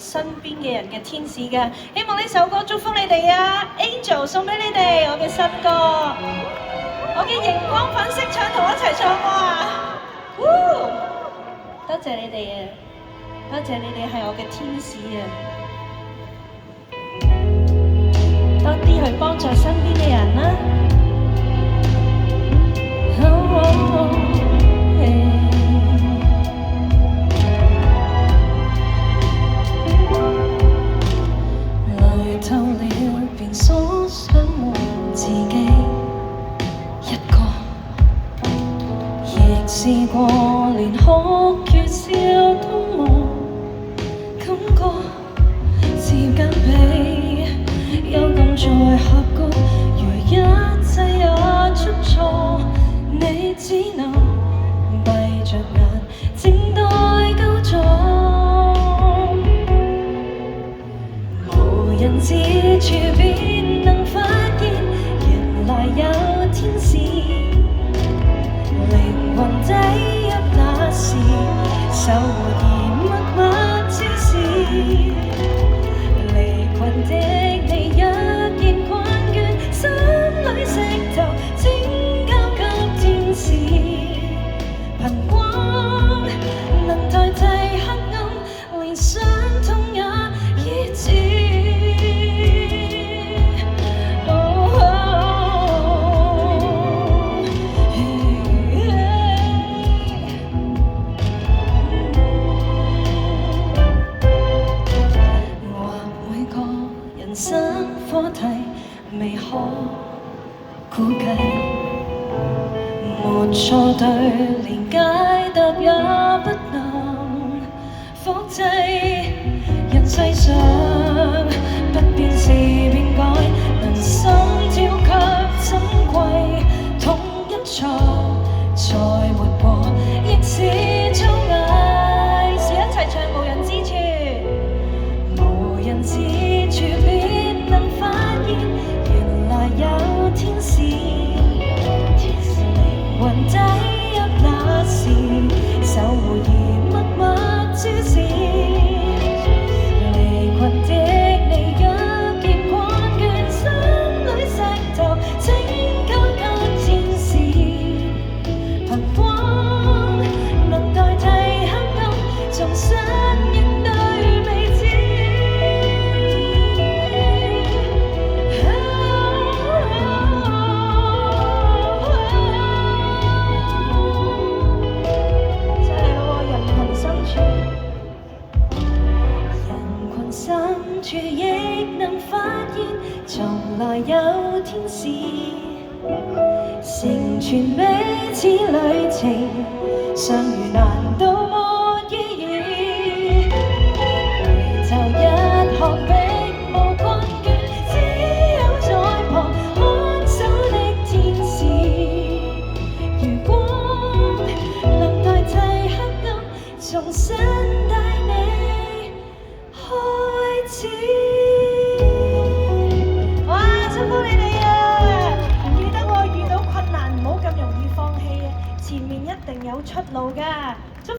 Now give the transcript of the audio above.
身邊嘅人嘅天使嘅。希望呢首歌祝福你哋啊 ！Angel 送俾你哋我嘅新歌，我嘅熒光粉色唱同我一齊唱啊！多謝你哋啊！多謝你哋係我嘅天使啊！多啲去幫助身邊嘅人啦！來透了便所想望自己一個，亦試過連哭缺笑都冇感覺，時間被幽禁在峽谷，如一切也出錯，你只能閉着眼靜待救助。無人之處便能發現，原來有天使。靈魂低泣那時，守護而默默注視。離群的你若見困倦，心裏石頭請交給天使。憑光能代替黑暗，連傷痛也醫治。人生課題未可估計，沒錯對，連解答也不能複製。人世上不變是變改，能心跳卻珍貴。同一錯再活過，亦是造藝。是一齊唱無人之處，無人之處便能發現，原來有天使。靈魂低泣那時，守護而默默注視。離群的你若見困倦，心裏石頭請交給天使。憑光能代替黑暗，重新應對未知。深處亦能發現，從來有天使成全彼此旅程，相遇難道沒意義？回頭一學並無困倦，只有在旁看守的天使。如光能代替黑暗，重新帶你開始。哇！辛苦你哋啊！記得喎，遇到困難唔好咁容易放棄啊，前面一定有出路㗎。